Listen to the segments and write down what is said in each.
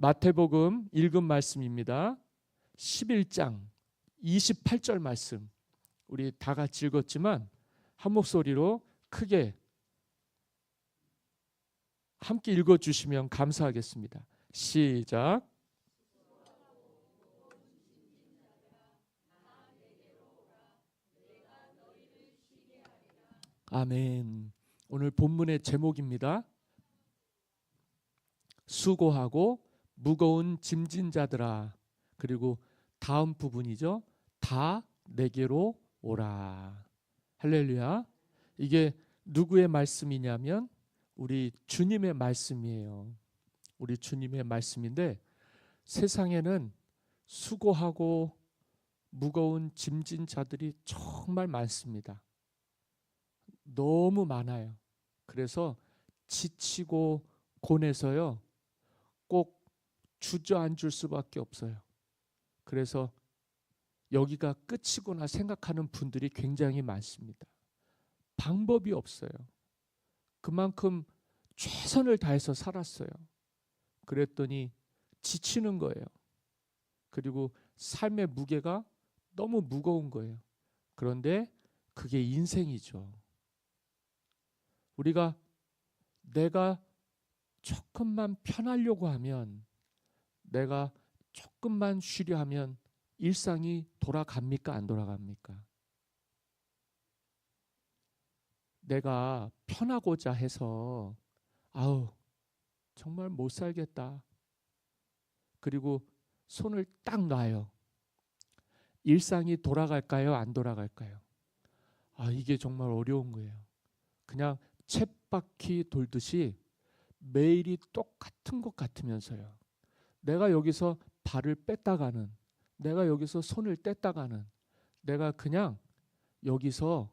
마태복음 읽은 말씀입니다. 11장 28절 말씀. 우리 다 같이 읽었지만 한 목소리로 크게 함께 읽어주시면 감사하겠습니다. 시작. 아멘. 오늘 본문의 제목입니다. 수고하고 무거운 짐진 자들아. 그리고 다음 부분이죠. 다 내게로 오라. 할렐루야. 이게 누구의 말씀이냐면 우리 주님의 말씀이에요. 우리 주님의 말씀인데 세상에는 수고하고 무거운 짐진 자들이 정말 많습니다. 너무 많아요. 그래서 지치고 고뇌서요. 꼭 주저앉을 수밖에 없어요. 그래서 여기가 끝이구나 생각하는 분들이 굉장히 많습니다. 방법이 없어요. 그만큼 최선을 다해서 살았어요. 그랬더니 지치는 거예요. 그리고 삶의 무게가 너무 무거운 거예요. 그런데 그게 인생이죠. 우리가 내가 조금만 편하려고 하면, 내가 조금만 쉬려 하면 일상이 돌아갑니까? 안 돌아갑니까? 내가 편하고자 해서 아우 정말 못 살겠다. 그리고 손을 딱 놔요. 일상이 돌아갈까요? 안 돌아갈까요? 이게 정말 어려운 거예요. 그냥 쳇바퀴 돌듯이 매일이 똑같은 것 같으면서요. 내가 여기서 발을 뺐다가는, 내가 여기서 손을 뗐다가는, 내가 그냥 여기서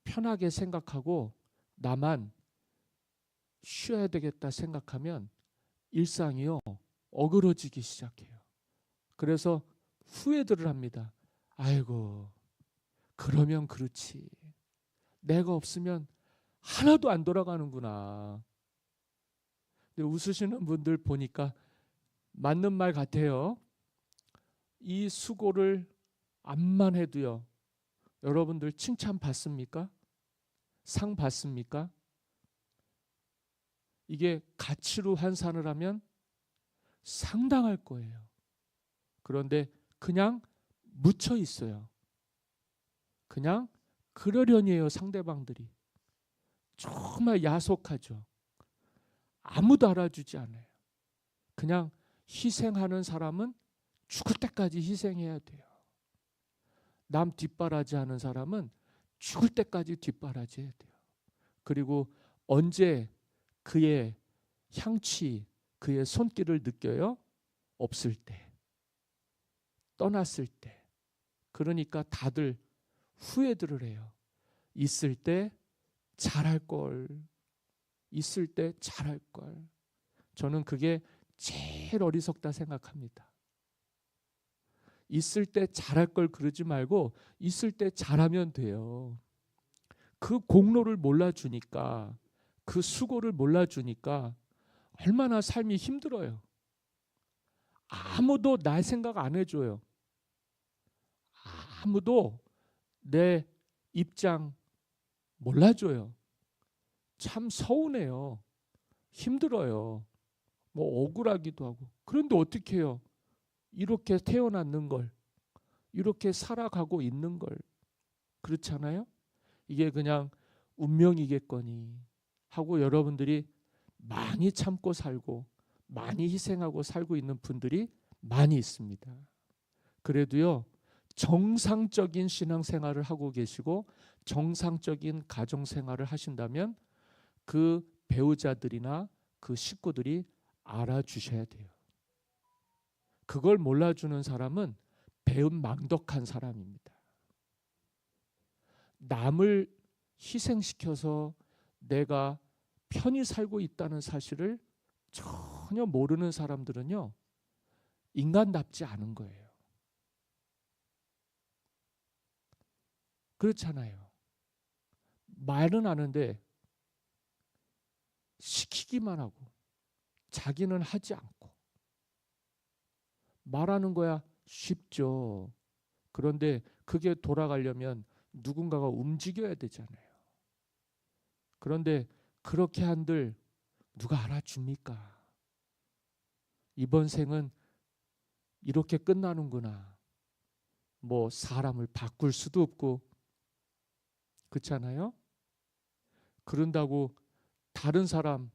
편하게 생각하고 나만 쉬어야 되겠다 생각하면 일상이요 어그러지기 시작해요. 그래서 후회들을 합니다. 아이고 그러면 그렇지, 내가 없으면 하나도 안 돌아가는구나. 근데 웃으시는 분들 보니까 맞는 말 같아요. 이 수고를 암만 해도요, 여러분들 칭찬 받습니까? 상 받습니까? 이게 가치로 환산을 하면 상당할 거예요. 그런데 그냥 묻혀 있어요. 그냥 그러려니 해요. 상대방들이 정말 야속하죠. 아무도 알아주지 않아요. 그냥 희생하는 사람은 죽을 때까지 희생해야 돼요. 남 뒷바라지 하는 사람은 죽을 때까지 뒷바라지 해야 돼요. 그리고 언제 그의 향취, 그의 손길을 느껴요? 없을 때, 떠났을 때. 그러니까 다들 후회들을 해요. 있을 때 잘할 걸, 있을 때 잘할 걸. 저는 그게 제일 어리석다 생각합니다. 있을 때 잘할 걸 그러지 말고 있을 때 잘하면 돼요. 그 공로를 몰라주니까, 그 수고를 몰라주니까 얼마나 삶이 힘들어요. 아무도 날 생각 안 해줘요. 아무도 내 입장 몰라줘요. 참 서운해요. 힘들어요. 뭐 억울하기도 하고. 그런데 어떻게 해요? 이렇게 태어났는 걸, 이렇게 살아가고 있는 걸. 그렇잖아요? 이게 그냥 운명이겠거니 하고 여러분들이 많이 참고 살고 많이 희생하고 살고 있는 분들이 많이 있습니다. 그래도요, 정상적인 신앙생활을 하고 계시고 정상적인 가정생활을 하신다면 그 배우자들이나 그 식구들이 알아주셔야 돼요. 그걸 몰라주는 사람은 배은망덕한 사람입니다. 남을 희생시켜서 내가 편히 살고 있다는 사실을 전혀 모르는 사람들은요, 인간답지 않은 거예요. 그렇잖아요. 말은 하는데 시키기만 하고 자기는 하지 않고 말하는 거야 쉽죠. 그런데 그게 돌아가려면 누군가가 움직여야 되잖아요. 그런데 그렇게 한들 누가 알아줍니까? 이번 생은 이렇게 끝나는구나. 뭐 사람을 바꿀 수도 없고 그렇잖아요. 그런다고 다른 사람,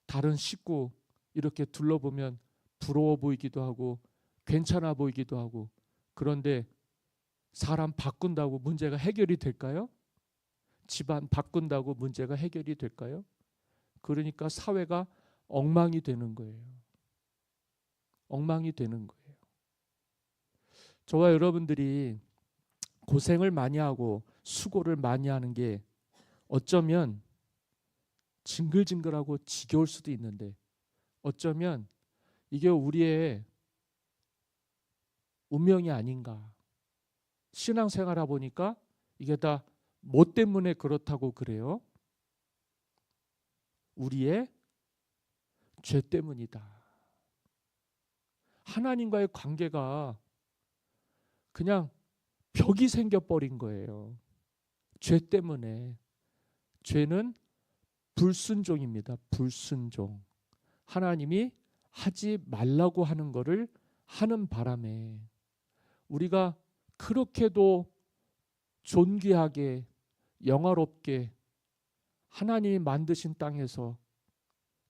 다른 식구 이렇게 둘러보면 부러워 보이기도 하고 괜찮아 보이기도 하고 그런데 사람 바꾼다고 문제가 해결이 될까요? 집안 바꾼다고 문제가 해결이 될까요? 그러니까 사회가 엉망이 되는 거예요. 엉망이 되는 거예요. 저와 여러분들이 고생을 많이 하고 수고를 많이 하는 게 어쩌면 징글징글하고 지겨울 수도 있는데 어쩌면 이게 우리의 운명이 아닌가. 신앙생활 하다 보니까 이게 다 뭐 때문에 그렇다고 그래요? 우리의 죄 때문이다. 하나님과의 관계가 그냥 벽이 생겨버린 거예요. 죄 때문에. 죄는 불순종입니다. 불순종. 하나님이 하지 말라고 하는 거를 하는 바람에 우리가 그렇게도 존귀하게 영화롭게 하나님이 만드신 땅에서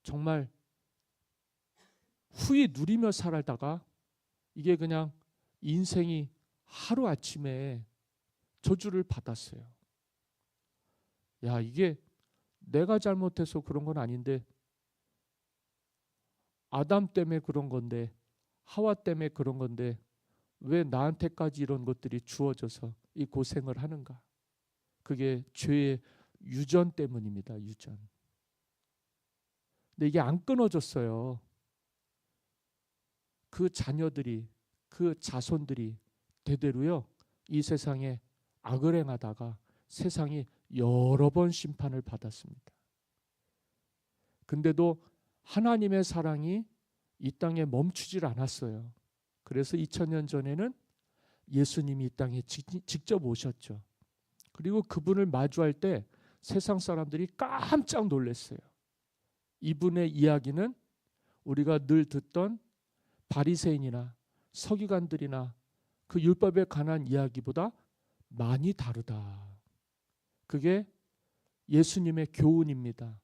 정말 후히 누리며 살다가 이게 그냥 인생이 하루아침에 저주를 받았어요. 야, 이게 내가 잘못해서 그런 건 아닌데 아담 때문에 그런 건데 하와 때문에 그런 건데 왜 나한테까지 이런 것들이 주어져서 이 고생을 하는가? 그게 죄의 유전 때문입니다. 유전. 근데 이게 안 끊어졌어요. 그 자녀들이 그 자손들이 대대로요. 이 세상에 악을 행하다가 세상이 여러 번 심판을 받았습니다. 근데도 하나님의 사랑이 이 땅에 멈추질 않았어요. 그래서 2000년 전에는 예수님이 이 땅에 직접 오셨죠. 그리고 그분을 마주할 때 세상 사람들이 깜짝 놀랐어요. 이분의 이야기는 우리가 늘 듣던 바리새인이나 서기관들이나 그 율법에 관한 이야기보다 많이 다르다. 그게 예수님의 교훈입니다.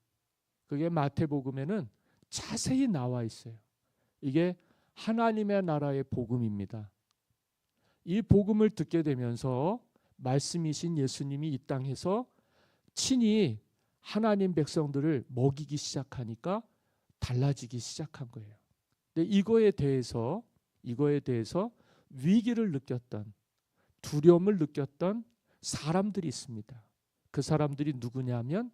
그게 마태복음에는 자세히 나와 있어요. 이게 하나님의 나라의 복음입니다. 이 복음을 듣게 되면서 말씀이신 예수님이 이 땅에서 친히 하나님 백성들을 먹이기 시작하니까 달라지기 시작한 거예요. 근데 이거에 대해서 위기를 느꼈던 두려움을 느꼈던 사람들이 있습니다. 그 사람들이 누구냐면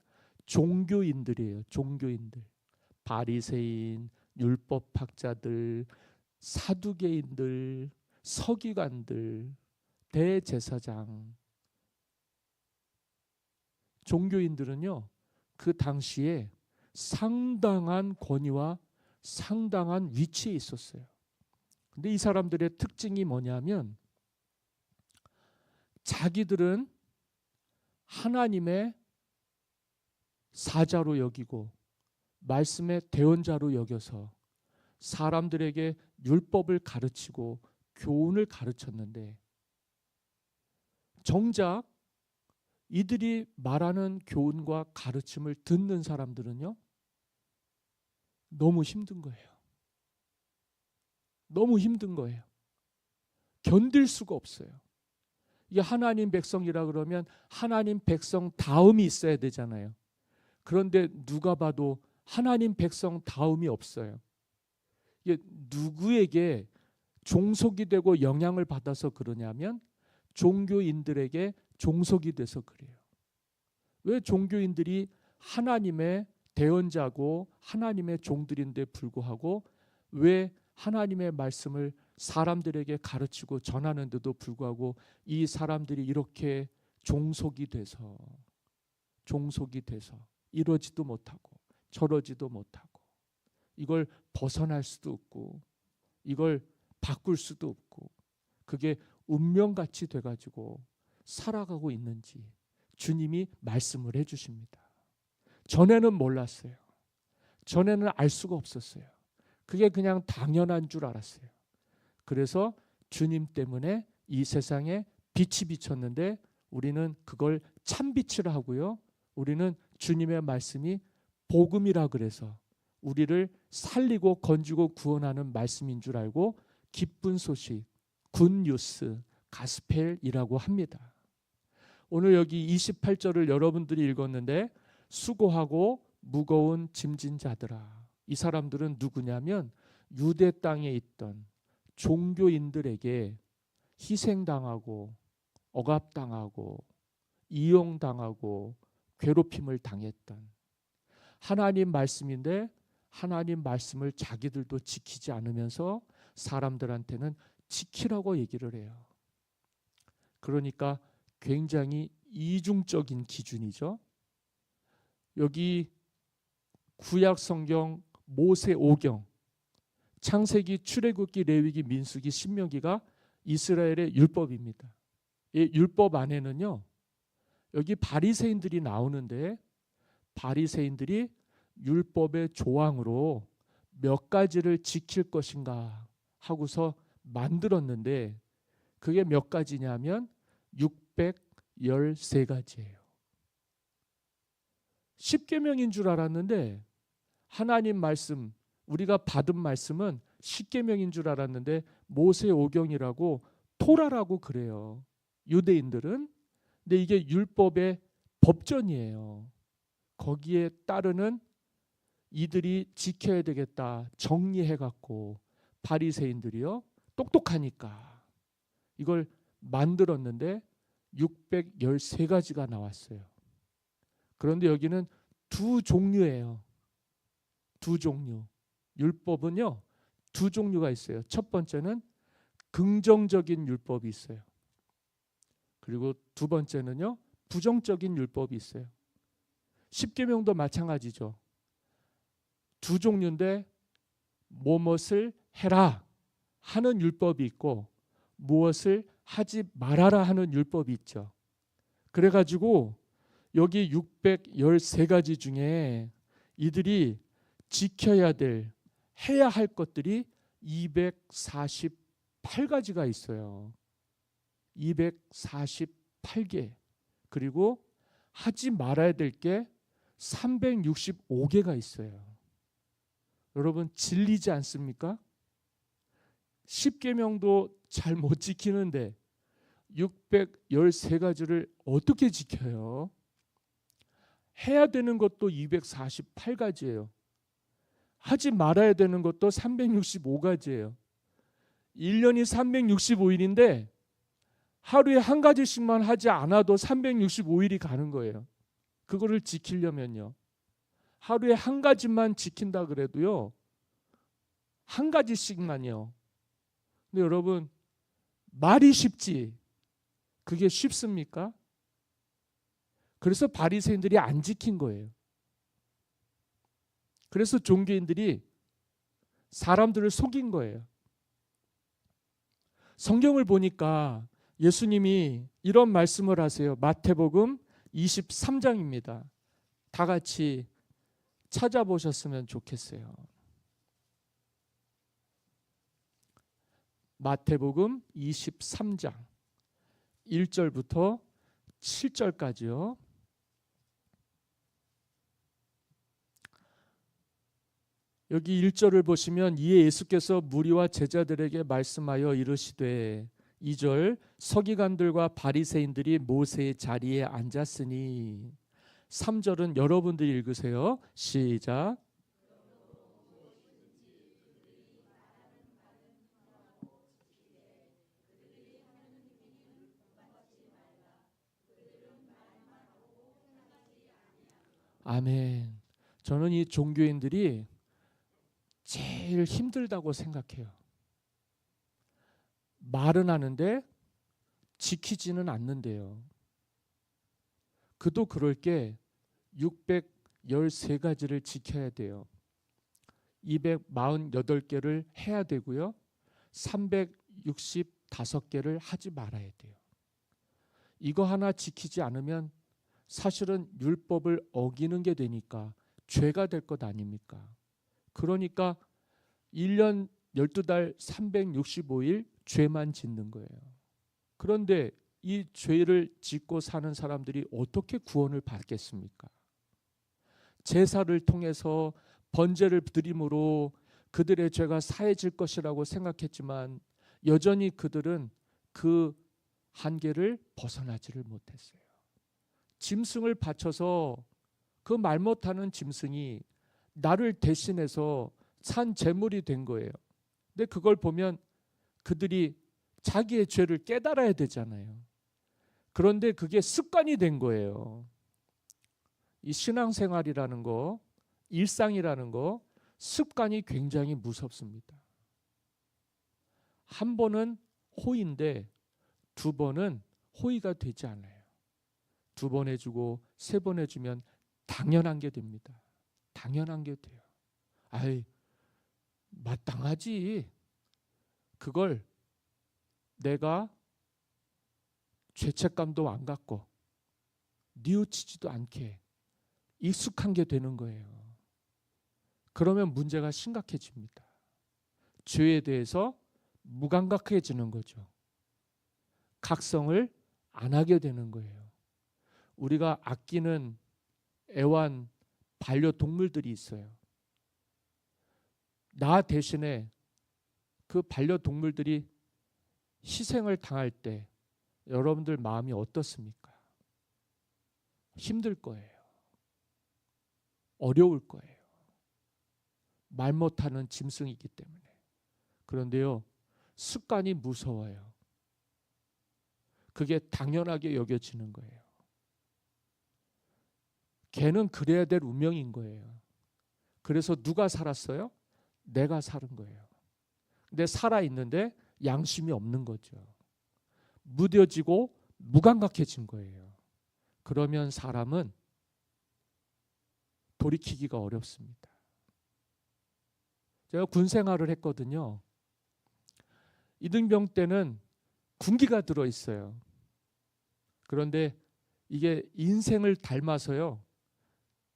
종교인들이에요. 종교인들. 바리새인, 율법학자들, 사두개인들, 서기관들, 대제사장. 종교인들은요. 그 당시에 상당한 권위와 상당한 위치에 있었어요. 근데 이 사람들의 특징이 뭐냐면 자기들은 하나님의 사자로 여기고 말씀의 대언자로 여겨서 사람들에게 율법을 가르치고 교훈을 가르쳤는데 정작 이들이 말하는 교훈과 가르침을 듣는 사람들은요. 너무 힘든 거예요. 너무 힘든 거예요. 견딜 수가 없어요. 이게 하나님 백성이라 그러면 하나님 백성 다음이 있어야 되잖아요. 그런데 누가 봐도 하나님 백성 다음이 없어요. 이게 누구에게 종속이 되고 영향을 받아서 그러냐면 종교인들에게 종속이 돼서 그래요. 왜 종교인들이 하나님의 대언자고 하나님의 종들인데 불구하고 왜 하나님의 말씀을 사람들에게 가르치고 전하는데도 불구하고 이 사람들이 이렇게 종속이 돼서 이러지도 못하고 저러지도 못하고 이걸 벗어날 수도 없고 이걸 바꿀 수도 없고 그게 운명같이 돼가지고 살아가고 있는지 주님이 말씀을 해주십니다. 전에는 몰랐어요. 전에는 알 수가 없었어요. 그게 그냥 당연한 줄 알았어요. 그래서 주님 때문에 이 세상에 빛이 비쳤는데 우리는 그걸 참빛이라 하고요. 우리는 주님의 말씀이 복음이라 그래서 우리를 살리고 건지고 구원하는 말씀인 줄 알고 기쁜 소식, 굿뉴스, 가스펠이라고 합니다. 오늘 여기 28절을 여러분들이 읽었는데 수고하고 무거운 짐진 자들아. 이 사람들은 누구냐면 유대 땅에 있던 종교인들에게 희생당하고 억압당하고 이용당하고 괴롭힘을 당했던 하나님 말씀인데 하나님 말씀을 자기들도 지키지 않으면서 사람들한테는 지키라고 얘기를 해요. 그러니까 굉장히 이중적인 기준이죠. 여기 구약 성경 모세오경, 창세기, 출애굽기, 레위기, 민수기, 신명기가 이스라엘의 율법입니다. 이 율법 안에는요. 여기 바리새인들이 나오는데 바리새인들이 율법의 조항으로 몇 가지를 지킬 것인가 하고서 만들었는데 그게 몇 가지냐면 613가지예요. 10계명인 줄 알았는데 하나님 말씀, 우리가 받은 말씀은 10계명인 줄 알았는데 모세오경이라고 토라라고 그래요. 유대인들은. 근데 이게 율법의 법전이에요. 거기에 따르는 이들이 지켜야 되겠다 정리해갖고 바리새인들이요 똑똑하니까 이걸 만들었는데 613가지가 나왔어요. 그런데 여기는 두 종류예요. 두 종류. 율법은요 두 종류가 있어요. 첫 번째는 긍정적인 율법이 있어요. 그리고 두 번째는요 부정적인 율법이 있어요. 십계명도 마찬가지죠. 두 종류인데 무엇을 해라 하는 율법이 있고 무엇을 하지 말아라 하는 율법이 있죠. 그래가지고 여기 613가지 중에 이들이 지켜야 될 해야 할 것들이 248가지가 있어요. 248개. 그리고 하지 말아야 될 게 365개가 있어요. 여러분 질리지 않습니까? 10계명도 잘 못 지키는데 613가지를 어떻게 지켜요? 해야 되는 것도 248가지예요. 하지 말아야 되는 것도 365가지예요. 1년이 365일인데 하루에 한 가지씩만 하지 않아도 365일이 가는 거예요. 그거를 지키려면요. 하루에 한 가지만 지킨다 그래도요. 한 가지씩만요. 근데 여러분 말이 쉽지 그게 쉽습니까? 그래서 바리새인들이 안 지킨 거예요. 그래서 종교인들이 사람들을 속인 거예요. 성경을 보니까 예수님이 이런 말씀을 하세요. 마태복음 23장입니다. 다 같이 찾아보셨으면 좋겠어요. 마태복음 23장 1절부터 7절까지요. 여기 1절을 보시면 이에 예수께서 무리와 제자들에게 말씀하여 이르시되 2절 서기관들과 바리새인들이 모세의 자리에 앉았으니 3절은 여러분들이 읽으세요. 시작. 아멘. 저는 이 종교인들이 제일 힘들다고 생각해요. 말은 하는데 지키지는 않는데요. 그도 그럴 게 613가지를 지켜야 돼요. 248개를 해야 되고요. 365개를 하지 말아야 돼요. 이거 하나 지키지 않으면 사실은 율법을 어기는 게 되니까 죄가 될 것 아닙니까? 그러니까 1년 12달 365일 죄만 짓는 거예요. 그런데 이 죄를 짓고 사는 사람들이 어떻게 구원을 받겠습니까? 제사를 통해서 번제를 드림으로 그들의 죄가 사해질 것이라고 생각했지만 여전히 그들은 그 한계를 벗어나지를 못했어요. 짐승을 바쳐서 그 말 못하는 짐승이 나를 대신해서 산 제물이 된 거예요. 근데 그걸 보면 그들이 자기의 죄를 깨달아야 되잖아요. 그런데 그게 습관이 된 거예요. 이 신앙생활이라는 거, 일상이라는 거, 습관이 굉장히 무섭습니다. 한 번은 호의인데 두 번은 호의가 되지 않아요. 두 번 해주고 세 번 해주면 당연한 게 됩니다. 당연한 게 돼요. 아이, 마땅하지. 그걸 내가 죄책감도 안 갖고 뉘우치지도 않게 익숙한 게 되는 거예요. 그러면 문제가 심각해집니다. 죄에 대해서 무감각해지는 거죠. 각성을 안 하게 되는 거예요. 우리가 아끼는 애완 반려동물들이 있어요. 나 대신에 그 반려동물들이 희생을 당할 때 여러분들 마음이 어떻습니까? 힘들 거예요. 어려울 거예요. 말 못하는 짐승이기 때문에. 그런데요, 습관이 무서워요. 그게 당연하게 여겨지는 거예요. 걔는 그래야 될 운명인 거예요. 그래서 누가 살았어요? 내가 사는 거예요. 근데 살아있는데 양심이 없는 거죠. 무뎌지고 무감각해진 거예요. 그러면 사람은 돌이키기가 어렵습니다. 제가 군 생활을 했거든요. 이등병 때는 군기가 들어있어요. 그런데 이게 인생을 닮아서요.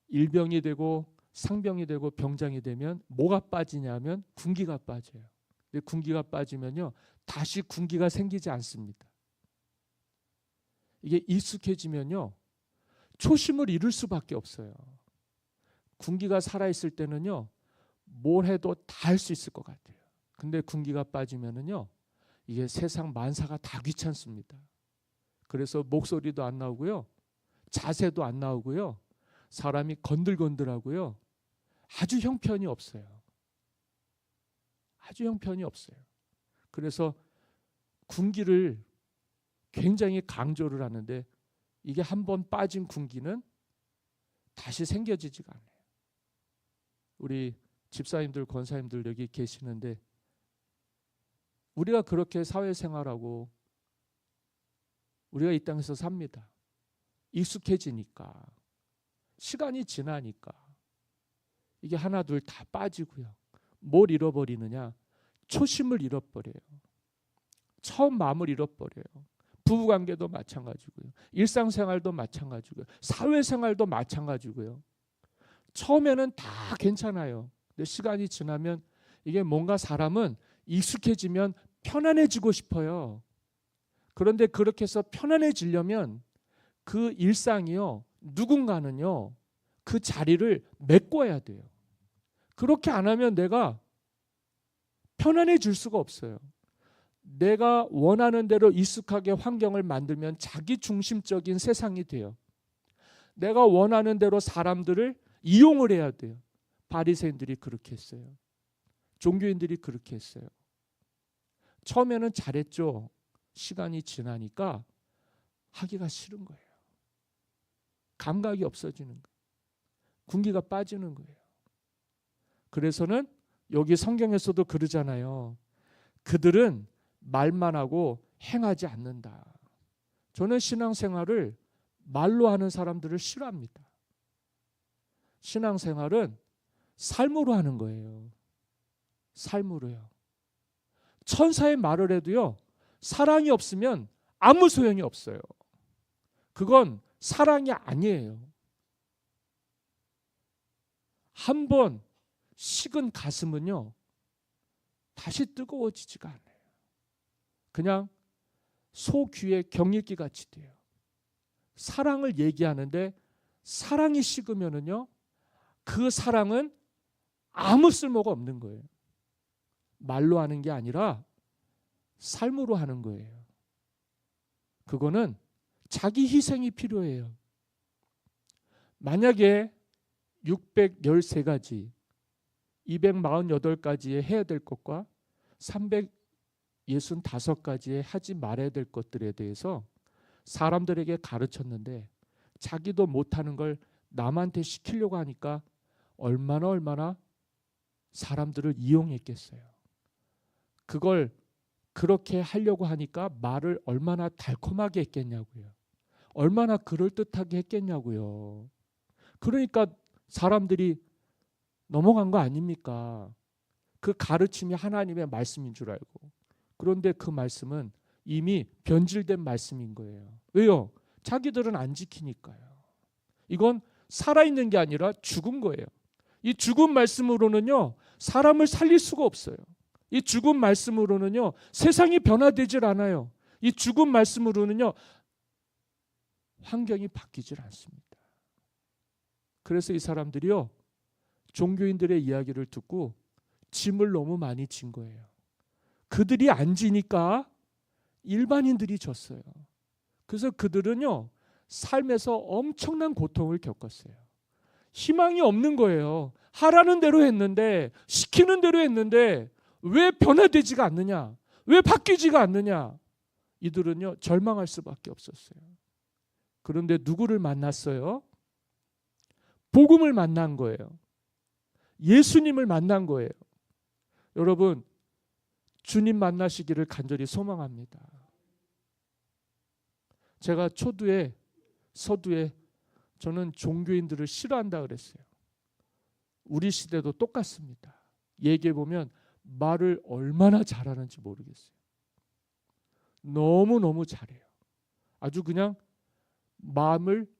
일병이 되고 상병이 되고 병장이 되면 뭐가 빠지냐면 군기가 빠져요. 근데 군기가 빠지면요. 다시 군기가 생기지 않습니다. 이게 익숙해지면요. 초심을 잃을 수밖에 없어요. 군기가 살아있을 때는요. 뭘 해도 다 할 수 있을 것 같아요. 근데 군기가 빠지면은요. 이게 세상 만사가 다 귀찮습니다. 그래서 목소리도 안 나오고요. 자세도 안 나오고요. 사람이 건들건들하고요. 아주 형편이 없어요. 아주 형편이 없어요. 그래서 군기를 굉장히 강조를 하는데 이게 한번 빠진 군기는 다시 생겨지지가 않아요. 우리 집사님들, 권사님들 여기 계시는데 우리가 그렇게 사회생활하고 우리가 이 땅에서 삽니다. 익숙해지니까 시간이 지나니까 이게 하나 둘 다 빠지고요. 뭘 잃어버리느냐? 초심을 잃어버려요. 처음 마음을 잃어버려요. 부부관계도 마찬가지고요. 일상생활도 마찬가지고요. 사회생활도 마찬가지고요. 처음에는 다 괜찮아요. 근데 시간이 지나면 이게 뭔가 사람은 익숙해지면 편안해지고 싶어요. 그런데 그렇게 해서 편안해지려면 그 일상이요. 누군가는요. 그 자리를 메꿔야 돼요. 그렇게 안 하면 내가 편안해질 수가 없어요. 내가 원하는 대로 익숙하게 환경을 만들면 자기 중심적인 세상이 돼요. 내가 원하는 대로 사람들을 이용을 해야 돼요. 바리새인들이 그렇게 했어요. 종교인들이 그렇게 했어요. 처음에는 잘했죠. 시간이 지나니까 하기가 싫은 거예요. 감각이 없어지는 거예요. 군기가 빠지는 거예요. 그래서는 여기 성경에서도 그러잖아요. 그들은 말만 하고 행하지 않는다. 저는 신앙생활을 말로 하는 사람들을 싫어합니다. 신앙생활은 삶으로 하는 거예요. 삶으로요. 천사의 말을 해도요, 사랑이 없으면 아무 소용이 없어요. 그건 사랑이 아니에요. 한번 식은 가슴은요, 다시 뜨거워지지가 않아요. 그냥 소 귀에 경읽기 같이 돼요. 사랑을 얘기하는데 사랑이 식으면은요, 그 사랑은 아무 쓸모가 없는 거예요. 말로 하는 게 아니라 삶으로 하는 거예요. 그거는 자기 희생이 필요해요. 만약에 613가지, 248가지에 해야 될 것과 365가지에 하지 말아야 될 것들에 대해서 사람들에게 가르쳤는데 자기도 못하는 걸 남한테 시키려고 하니까 얼마나 사람들을 이용했겠어요. 그걸 그렇게 하려고 하니까 말을 얼마나 달콤하게 했겠냐고요. 얼마나 그럴듯하게 했겠냐고요. 그러니까 사람들이 넘어간 거 아닙니까? 그 가르침이 하나님의 말씀인 줄 알고. 그런데 그 말씀은 이미 변질된 말씀인 거예요. 왜요? 자기들은 안 지키니까요. 이건 살아있는 게 아니라 죽은 거예요. 이 죽은 말씀으로는요, 사람을 살릴 수가 없어요. 이 죽은 말씀으로는요, 세상이 변화되질 않아요. 이 죽은 말씀으로는요, 환경이 바뀌질 않습니다. 그래서 이 사람들이요, 종교인들의 이야기를 듣고 짐을 너무 많이 진 거예요. 그들이 안 지니까 일반인들이 졌어요. 그래서 그들은요, 삶에서 엄청난 고통을 겪었어요. 희망이 없는 거예요. 하라는 대로 했는데, 시키는 대로 했는데 왜 변화되지가 않느냐? 왜 바뀌지가 않느냐? 이들은요, 절망할 수밖에 없었어요. 그런데 누구를 만났어요? 복음을 만난 거예요. 예수님을 만난 거예요. 여러분, 주님 만나시기를 간절히 소망합니다. 제가 초두에 서두에 저는 종교인들을 싫어한다 그랬어요. 우리 시대도 똑같습니다. 얘기해 보면 말을 얼마나 잘하는지 모르겠어요. 너무너무 잘해요. 아주 그냥 마음을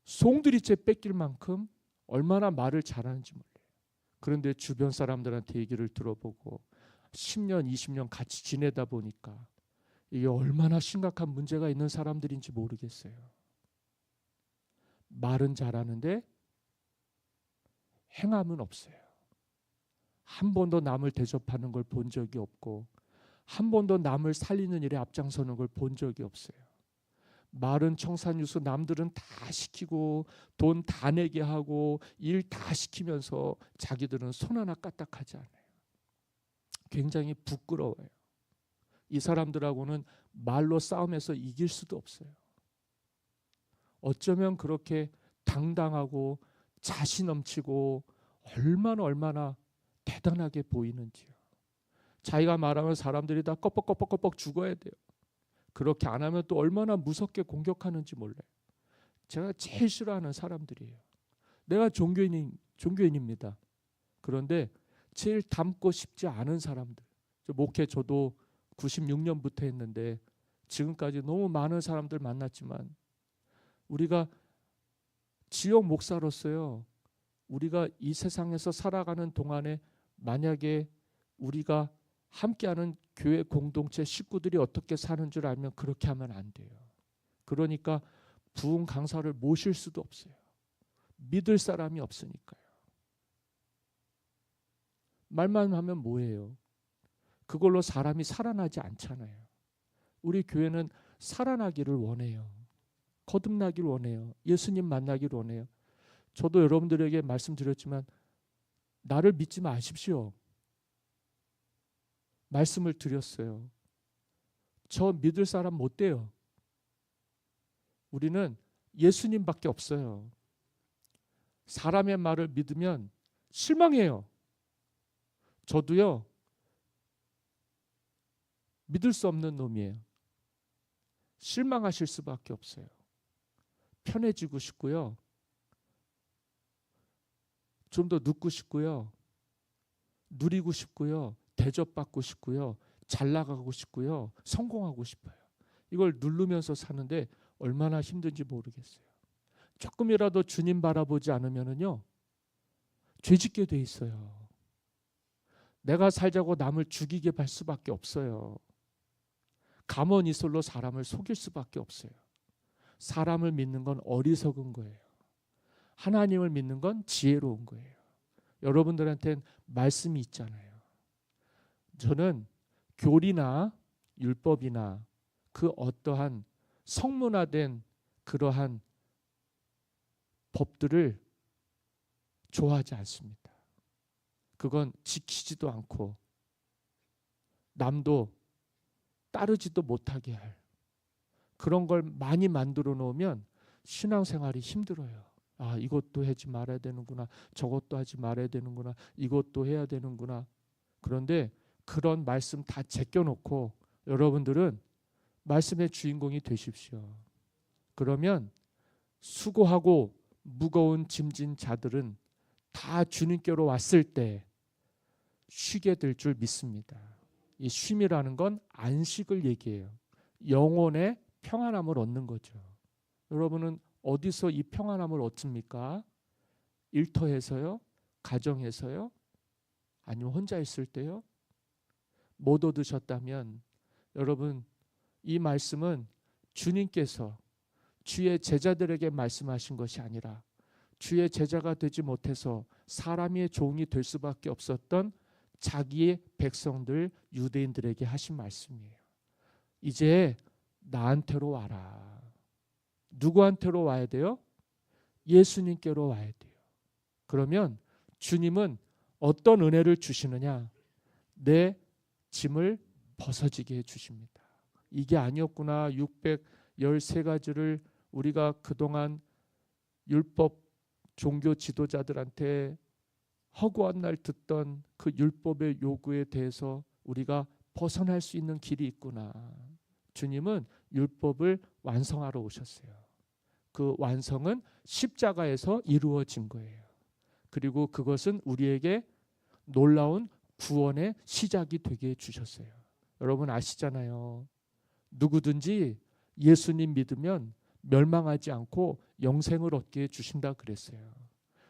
송두리째 뺏길 만큼 얼마나 말을 잘하는지 몰라요. 그런데 주변 사람들한테 얘기를 들어보고 10년, 20년 같이 지내다 보니까 이게 얼마나 심각한 문제가 있는 사람들인지 모르겠어요. 말은 잘하는데 행함은 없어요. 한 번도 남을 대접하는 걸 본 적이 없고 한 번도 남을 살리는 일에 앞장서는 걸 본 적이 없어요. 말은 청산유수 남들은 다 시키고 돈 다 내게 하고 일 다 시키면서 자기들은 손 하나 까딱하지 않아요. 굉장히 부끄러워요. 이 사람들하고는 말로 싸움해서 이길 수도 없어요. 어쩌면 그렇게 당당하고 자신 넘치고 얼마나 대단하게 보이는지요. 자기가 말하면 사람들이 다 껍벅 죽어야 돼요. 그렇게 안 하면 또 얼마나 무섭게 공격하는지 몰라요. 제가 제일 싫어하는 사람들이에요. 내가 종교인입니다. 그런데 제일 닮고 싶지 않은 사람들. 목회 저도 96년부터 했는데 지금까지 너무 많은 사람들 만났지만 우리가 지역 목사로서요, 우리가 이 세상에서 살아가는 동안에 만약에 우리가 함께하는 교회 공동체 식구들이 어떻게 사는 줄 알면 그렇게 하면 안 돼요. 그러니까 부흥 강사를 모실 수도 없어요. 믿을 사람이 없으니까요. 말만 하면 뭐예요? 그걸로 사람이 살아나지 않잖아요. 우리 교회는 살아나기를 원해요. 거듭나기를 원해요. 예수님 만나기를 원해요. 저도 여러분들에게 말씀드렸지만 나를 믿지 마십시오. 말씀을 드렸어요. 저 믿을 사람 못 돼요. 우리는 예수님밖에 없어요. 사람의 말을 믿으면 실망해요. 저도요, 믿을 수 없는 놈이에요. 실망하실 수밖에 없어요. 편해지고 싶고요. 좀 더 눕고 싶고요. 누리고 싶고요. 대접받고 싶고요. 잘 나가고 싶고요. 성공하고 싶어요. 이걸 누르면서 사는데 얼마나 힘든지 모르겠어요. 조금이라도 주님 바라보지 않으면요, 죄짓게 돼 있어요. 내가 살자고 남을 죽이게 할 수밖에 없어요. 감언이설로 사람을 속일 수밖에 없어요. 사람을 믿는 건 어리석은 거예요. 하나님을 믿는 건 지혜로운 거예요. 여러분들한테는 말씀이 있잖아요. 저는 교리나 율법이나 그 어떠한 성문화된 그러한 법들을 좋아하지 않습니다. 그건 지키지도 않고 남도 따르지도 못하게 할 그런 걸 많이 만들어 놓으면 신앙생활이 힘들어요. 아, 이것도 하지 말아야 되는구나. 저것도 하지 말아야 되는구나. 이것도 해야 되는구나. 그런데 그런 말씀 다 제껴놓고 여러분들은 말씀의 주인공이 되십시오. 그러면 수고하고 무거운 짐진 자들은 다 주님께로 왔을 때 쉬게 될 줄 믿습니다. 이 쉼이라는 건 안식을 얘기해요. 영혼의 평안함을 얻는 거죠. 여러분은 어디서 이 평안함을 얻습니까? 일터에서요? 가정에서요? 아니면 혼자 있을 때요? 못 얻으셨다면 여러분, 이 말씀은 주님께서 주의 제자들에게 말씀하신 것이 아니라 주의 제자가 되지 못해서 사람의 종이 될 수밖에 없었던 자기의 백성들 유대인들에게 하신 말씀이에요. 이제 나한테로 와라. 누구한테로 와야 돼요? 예수님께로 와야 돼요. 그러면 주님은 어떤 은혜를 주시느냐? 내 짐을 벗어지게 해주십니다. 이게 아니었구나. 613가지를 우리가 그동안 율법 종교 지도자들한테 허구한 날 듣던 그 율법의 요구에 대해서 우리가 벗어날 수 있는 길이 있구나. 주님은 율법을 완성하러 오셨어요. 그 완성은 십자가에서 이루어진 거예요. 그리고 그것은 우리에게 놀라운 구원의 시작이 되게 해주셨어요. 여러분 아시잖아요. 누구든지 예수님 믿으면 멸망하지 않고 영생을 얻게 해주신다 그랬어요.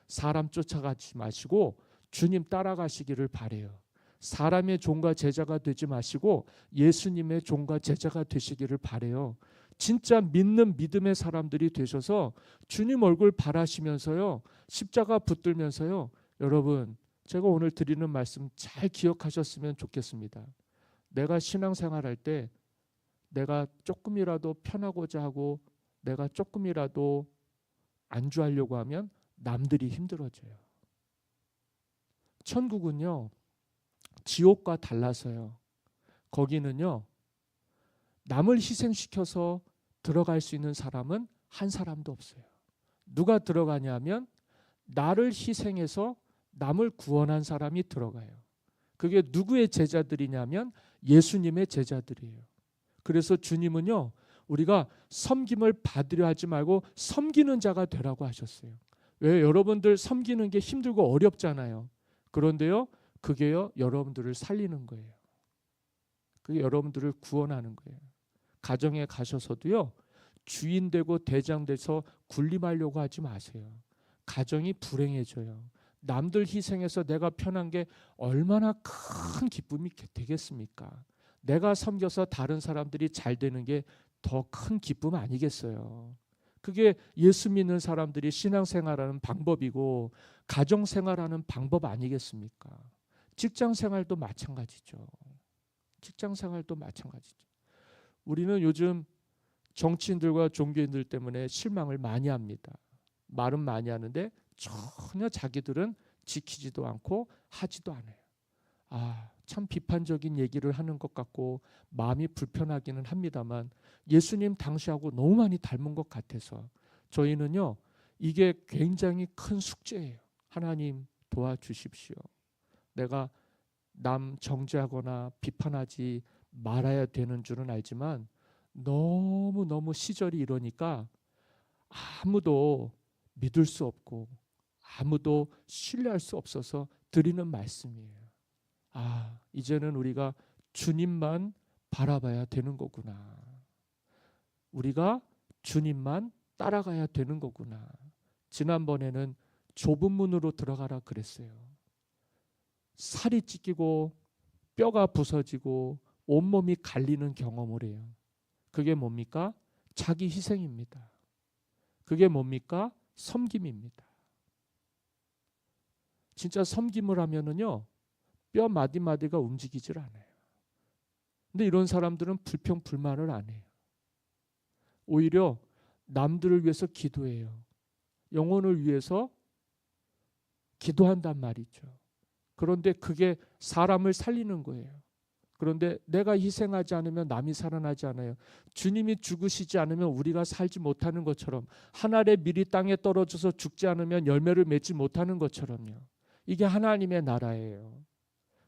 사람 쫓아가지 마시고 주님 따라가시기를 바래요. 사람의 종과 제자가 되지 마시고 예수님의 종과 제자가 되시기를 바래요. 진짜 믿는 믿음의 사람들이 되셔서 주님 얼굴 바라시면서요, 십자가 붙들면서요, 여러분 제가 오늘 드리는 말씀 잘 기억하셨으면 좋겠습니다. 내가 신앙생활할 때 내가 조금이라도 편하고자 하고 내가 조금이라도 안주하려고 하면 남들이 힘들어져요. 천국은요, 지옥과 달라서요, 거기는요 남을 희생시켜서 들어갈 수 있는 사람은 한 사람도 없어요. 누가 들어가냐면 나를 희생해서 남을 구원한 사람이 들어가요. 그게 누구의 제자들이냐면 예수님의 제자들이에요. 그래서 주님은요, 우리가 섬김을 받으려 하지 말고 섬기는 자가 되라고 하셨어요. 왜? 여러분들 섬기는 게 힘들고 어렵잖아요. 그런데요, 그게요 여러분들을 살리는 거예요. 그게 여러분들을 구원하는 거예요. 가정에 가셔서도요, 주인 되고 대장 돼서 군림하려고 하지 마세요. 가정이 불행해져요. 남들 희생해서 내가 편한 게 얼마나 큰 기쁨이 되겠습니까? 내가 섬겨서 다른 사람들이 잘 되는 게 더 큰 기쁨 아니겠어요? 그게 예수 믿는 사람들이 신앙생활하는 방법이고 가정생활하는 방법 아니겠습니까? 직장생활도 마찬가지죠. 직장생활도 마찬가지죠. 우리는 요즘 정치인들과 종교인들 때문에 실망을 많이 합니다. 말은 많이 하는데 전혀 자기들은 지키지도 않고 하지도 않아요. 아, 참 비판적인 얘기를 하는 것 같고 마음이 불편하기는 합니다만 예수님 당시하고 너무 많이 닮은 것 같아서 저희는요, 이게 굉장히 큰 숙제예요. 하나님 도와주십시오. 내가 남 정죄하거나 비판하지 말아야 되는 줄은 알지만 너무너무 시절이 이러니까 아무도 믿을 수 없고 아무도 신뢰할 수 없어서 드리는 말씀이에요. 아, 이제는 우리가 주님만 바라봐야 되는 거구나. 우리가 주님만 따라가야 되는 거구나. 지난번에는 좁은 문으로 들어가라 그랬어요. 살이 찢기고 뼈가 부서지고 온몸이 갈리는 경험을 해요. 그게 뭡니까? 자기 희생입니다. 그게 뭡니까? 섬김입니다. 진짜 섬김을 하면은요, 뼈 마디마디가 움직이질 않아요. 근데 이런 사람들은 불평 불만을 안 해요. 오히려 남들을 위해서 기도해요. 영혼을 위해서 기도한단 말이죠. 그런데 그게 사람을 살리는 거예요. 그런데 내가 희생하지 않으면 남이 살아나지 않아요. 주님이 죽으시지 않으면 우리가 살지 못하는 것처럼, 한 알의 밀이 땅에 떨어져서 죽지 않으면 열매를 맺지 못하는 것처럼요. 이게 하나님의 나라예요.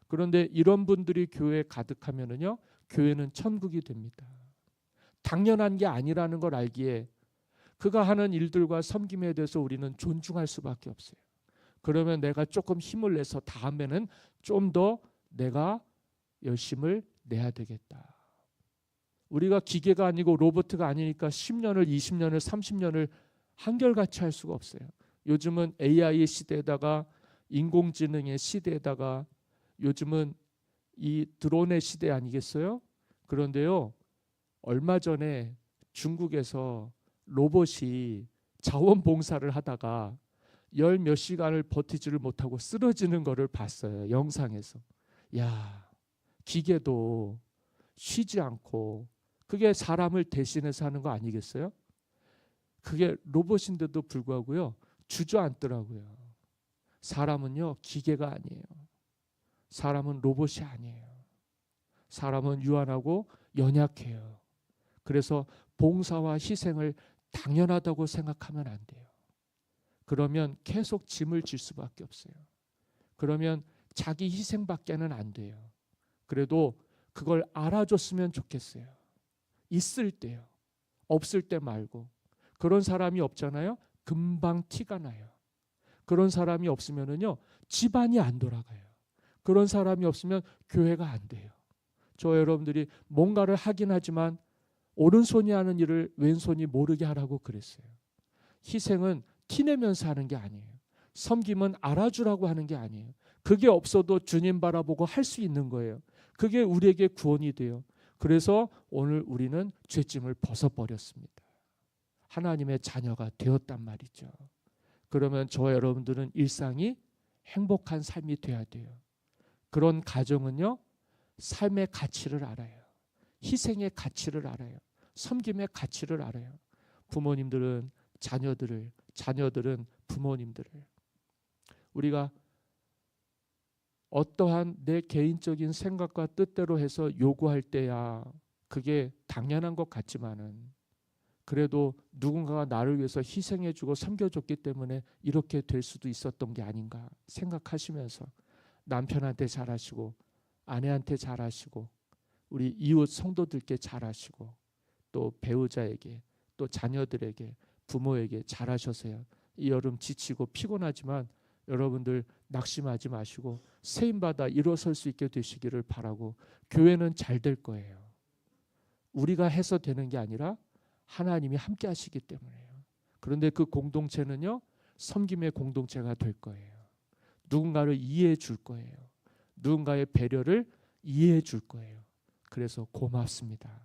그런데 이런 분들이 교회에 가득하면은요, 교회는 천국이 됩니다. 당연한 게 아니라는 걸 알기에 그가 하는 일들과 섬김에 대해서 우리는 존중할 수밖에 없어요. 그러면 내가 조금 힘을 내서 다음에는 좀 더 내가 열심을 내야 되겠다. 우리가 기계가 아니고 로봇가 아니니까 10년을 20년을 30년을 한결같이 할 수가 없어요. 요즘은 AI의 시대에다가 인공지능의 시대에다가 요즘은 이 드론의 시대 아니겠어요? 그런데요, 얼마 전에 중국에서 로봇이 자원봉사를 하다가 열 몇 시간을 버티지를 못하고 쓰러지는 거를 봤어요. 영상에서. 야, 기계도 쉬지 않고 그게 사람을 대신해서 하는 거 아니겠어요? 그게 로봇인데도 불구하고요, 주저앉더라고요. 사람은요, 기계가 아니에요. 사람은 로봇이 아니에요. 사람은 유한하고 연약해요. 그래서 봉사와 희생을 당연하다고 생각하면 안 돼요. 그러면 계속 짐을 질 수밖에 없어요. 그러면 자기 희생밖에는 안 돼요. 그래도 그걸 알아줬으면 좋겠어요. 있을 때요. 없을 때 말고. 그런 사람이 없잖아요. 금방 티가 나요. 그런 사람이 없으면은요, 집안이 안 돌아가요. 그런 사람이 없으면 교회가 안 돼요. 저 여러분들이 뭔가를 하긴 하지만 오른손이 하는 일을 왼손이 모르게 하라고 그랬어요. 희생은 티내면서 하는 게 아니에요. 섬김은 알아주라고 하는 게 아니에요. 그게 없어도 주님 바라보고 할 수 있는 거예요. 그게 우리에게 구원이 돼요. 그래서 오늘 우리는 죄짐을 벗어버렸습니다. 하나님의 자녀가 되었단 말이죠. 그러면 저와 여러분들은 일상이 행복한 삶이 돼야 돼요. 그런 가정은요, 삶의 가치를 알아요. 희생의 가치를 알아요. 섬김의 가치를 알아요. 부모님들은 자녀들을, 자녀들은 부모님들을. 우리가 어떠한 내 개인적인 생각과 뜻대로 해서 요구할 때야 그게 당연한 것 같지만은, 그래도 누군가가 나를 위해서 희생해주고 섬겨줬기 때문에 이렇게 될 수도 있었던 게 아닌가 생각하시면서 남편한테 잘하시고 아내한테 잘하시고 우리 이웃 성도들께 잘하시고 또 배우자에게 또 자녀들에게 부모에게 잘하셔서요. 이 여름 지치고 피곤하지만 여러분들 낙심하지 마시고 세임받아 일어설 수 있게 되시기를 바라고, 교회는 잘 될 거예요. 우리가 해서 되는 게 아니라 하나님이 함께 하시기 때문에요. 그런데 그 공동체는요, 섬김의 공동체가 될 거예요. 누군가를 이해해 줄 거예요. 누군가의 배려를 이해해 줄 거예요. 그래서 고맙습니다.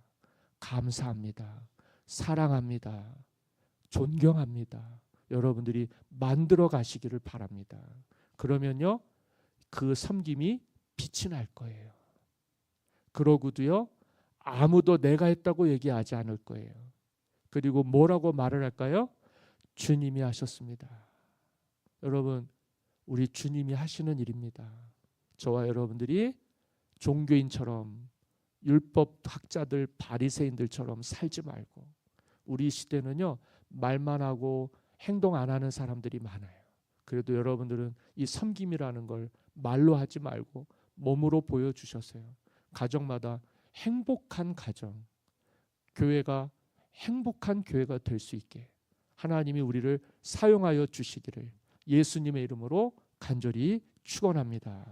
감사합니다. 사랑합니다. 존경합니다. 여러분들이 만들어 가시기를 바랍니다. 그러면요, 그 섬김이 빛이 날 거예요. 그러고도요, 아무도 내가 했다고 얘기하지 않을 거예요. 그리고 뭐라고 말을 할까요? 주님이 하셨습니다. 여러분, 우리 주님이 하시는 일입니다. 저와 여러분들이 종교인처럼 율법 학자들 바리새인들처럼 살지 말고, 우리 시대는요, 말만 하고 행동 안 하는 사람들이 많아요. 그래도 여러분들은 이 섬김이라는 걸 말로 하지 말고 몸으로 보여주셨어요. 가정마다 행복한 가정, 교회가 행복한 교회가 될 수 있게 하나님이 우리를 사용하여 주시기를 예수님의 이름으로 간절히 축원합니다.